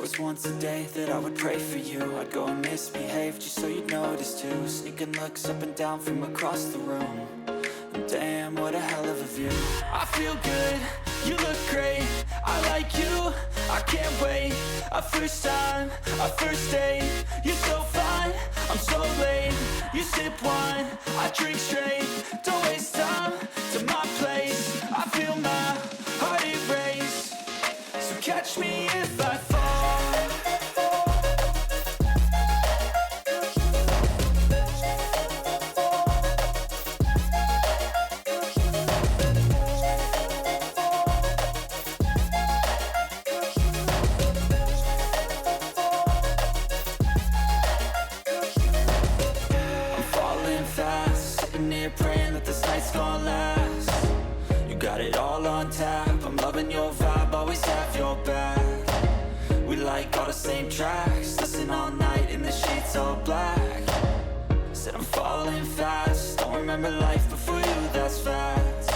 was once a day that I would pray for you. I'd go and misbehave just so you'd notice too. Sneaking looks up and down from across the room. And damn, what a hell of a view. I feel good, you look great, I like you, I can't wait. A first time, a first date, you're so fine, I'm so late. You sip wine, I drink straight, don't waste time to my place. I feel my heart erase, so catch me if I fall. Praying that this night's gonna last. You got it all on tap, I'm loving your vibe, always have your back. We like all the same tracks, listen all night in the sheets all black. Said I'm falling fast, don't remember life before you, that's fact.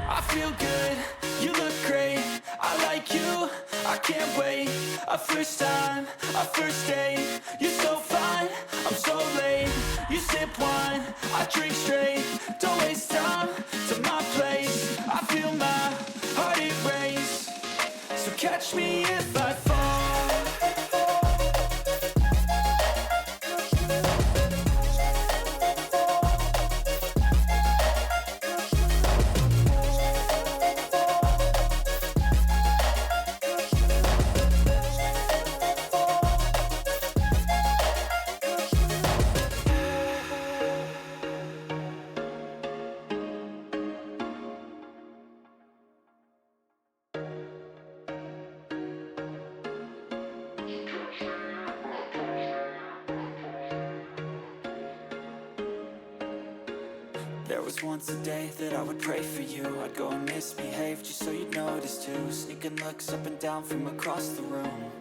I feel good, you look great, I like you, I can't wait. A first time, a first date, you're so fine, I'm so late. You sip wine, I drink straight, don't waste time to my place. I feel my heart erase, so catch me if I fall. There was once a day that I would pray for you. I'd go and misbehave just so you'd notice too. Sneaking looks up and down from across the room.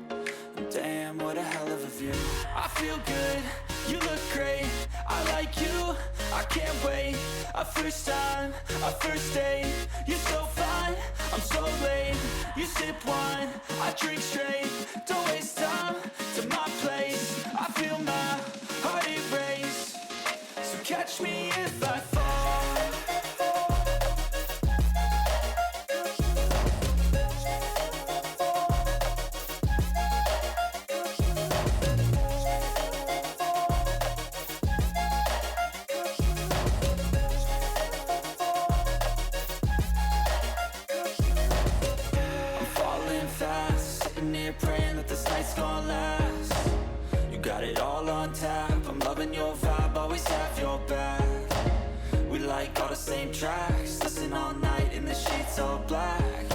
And damn, what a hell of a view. I feel good, you look great, I like you, I can't wait. A first time, a first date, you're so fine, I'm so late. You sip wine, I drink straight, don't waste time to my place. I feel my heart erase, so catch me if I fall. Praying that this night's gonna last. You got it all on tap, I'm loving your vibe, always have your back. We like all the same tracks, listen all night in the sheets all black.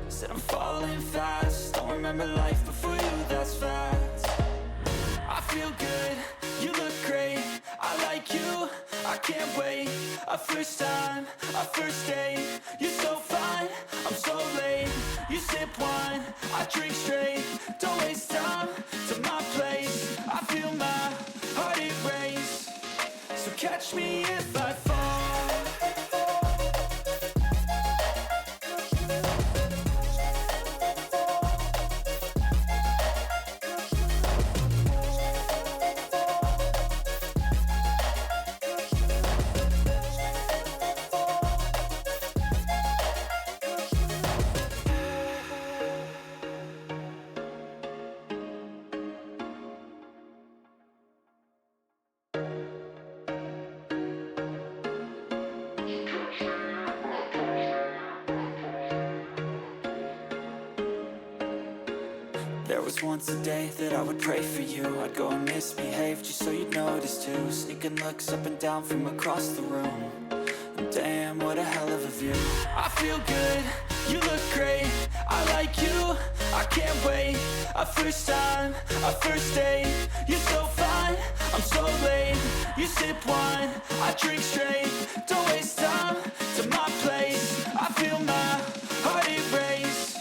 Said I'm falling fast, don't remember life before you, that's fact. I feel good, you look great, I like you, I can't wait. A first time, a first date, you're so fine, I'm so late. You sip wine, I drink straight, don't waste time to my place. I feel my heart erase, so catch me if I fall. There was once a day that I would pray for you. I'd go and misbehave just so you'd notice too. Sneaking looks up and down from across the room. And damn, what a hell of a view. I feel good, you look great, I like you, I can't wait. A first time, a first date, you're so fine, I'm so late. You sip wine, I drink straight, don't waste time to my place. I feel my heart erase,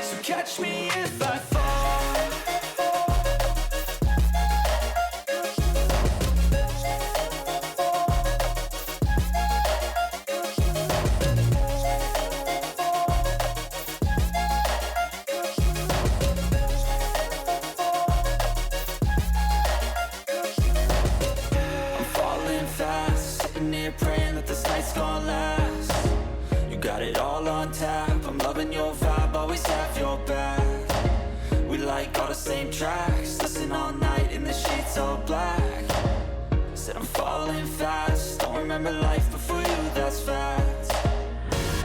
so catch me if I fall. here praying that this night's gonna last. You got it all on tap, I'm loving your vibe, always have your back. We like all the same tracks, listen all night in the sheets all black. Said I'm falling fast, don't remember life before you, that's fact.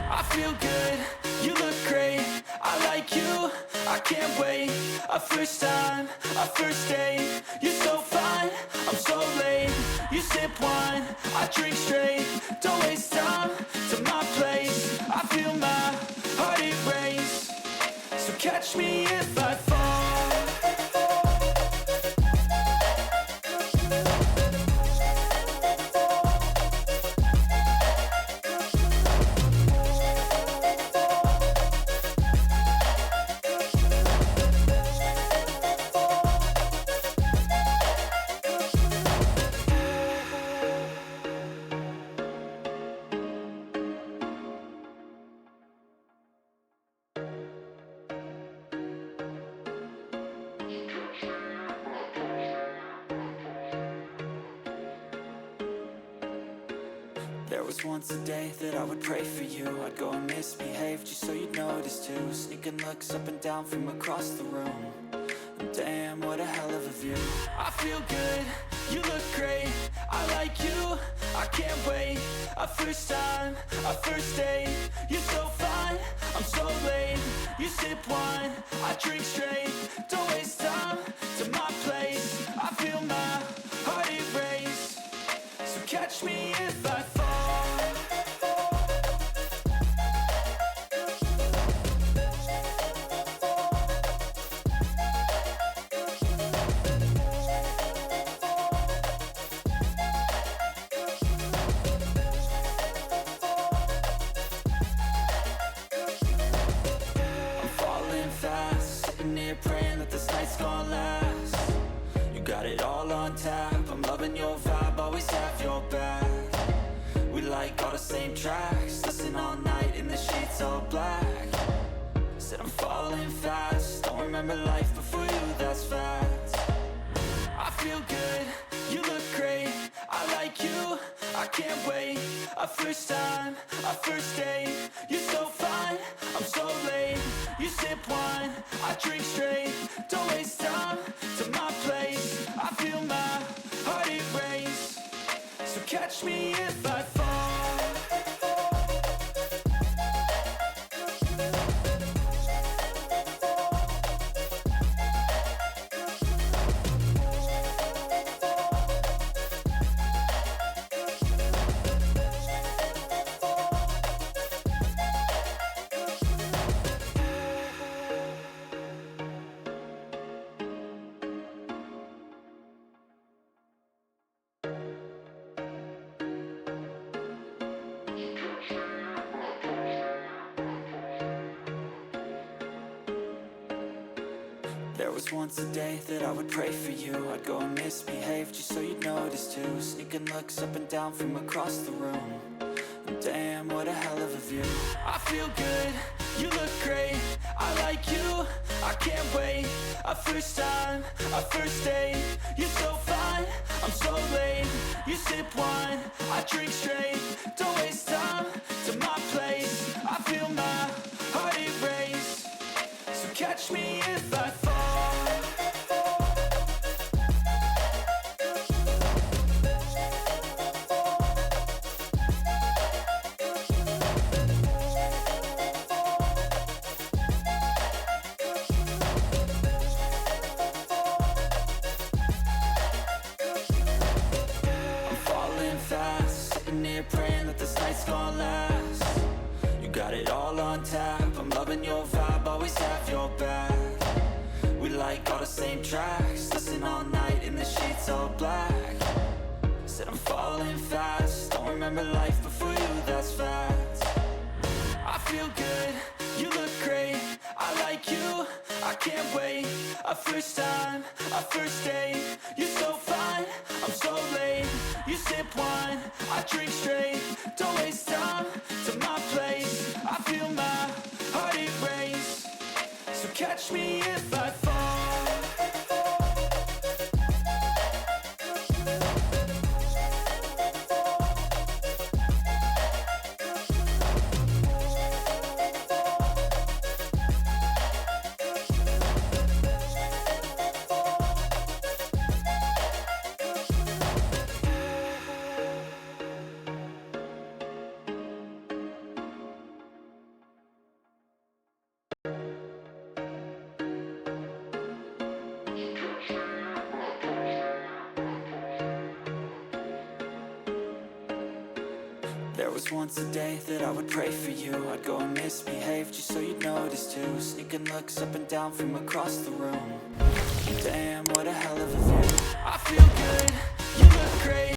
I feel good, you look great, I like you, I can't wait. A first time, a first date, you're so fine, I'm so late. You sip wine, I drink straight, don't waste time to my place. I feel my heart erase, so catch me if I fall. There was once a day that I would pray for you. I'd go and misbehave just so you'd notice too. Sneaking looks up and down from across the room. And damn, what a hell of a view. I feel good, you look great, I like you, I can't wait. A first time, a first date, you're so fine, I'm so late. You sip wine, I drink straight, don't waste time to my place. I feel my heart erase, so catch me if I fall. Praying that this night's gonna last. You got it all on tap, I'm loving your vibe, always have your back. We like all the same tracks, listen all night in the sheets all black. Said I'm falling fast, don't remember life before you, that's fact. I feel good, you look great, I like you, I can't wait. A first time, a first date, you're so fine, I'm so late. You sip wine, I drink straight, don't waste time to my place. I feel my heart erase, so catch me if I fall. There was once a day that I would pray for you. I'd go and misbehave just so you'd notice too. Sneaking looks up and down from across the room. And damn, what a hell of a view. I feel good, you look great, I like you, I can't wait. A first time, a first date, you're so fine, I'm so late. You sip wine, I drink straight, don't waste time to my place. I feel my heart erase, so catch me if I fall. Praying that this night's gonna last. You got it all on tap, I'm loving your vibe, always have your back. We like all the same tracks, listen all night in the sheets all black. Said I'm falling fast, don't remember life before you, that's fact. I feel good, you look great, I like you, I can't wait. A first time, a first date, you're so fine, I'm so late. You sip wine, I drink straight, don't waste time to my place. I feel my heart erase, so catch me if I fall. There was once a day that I would pray for you. I'd go and misbehave just so you'd notice too. Sneaking looks up and down from across the room. Damn, what a hell of a view. I feel good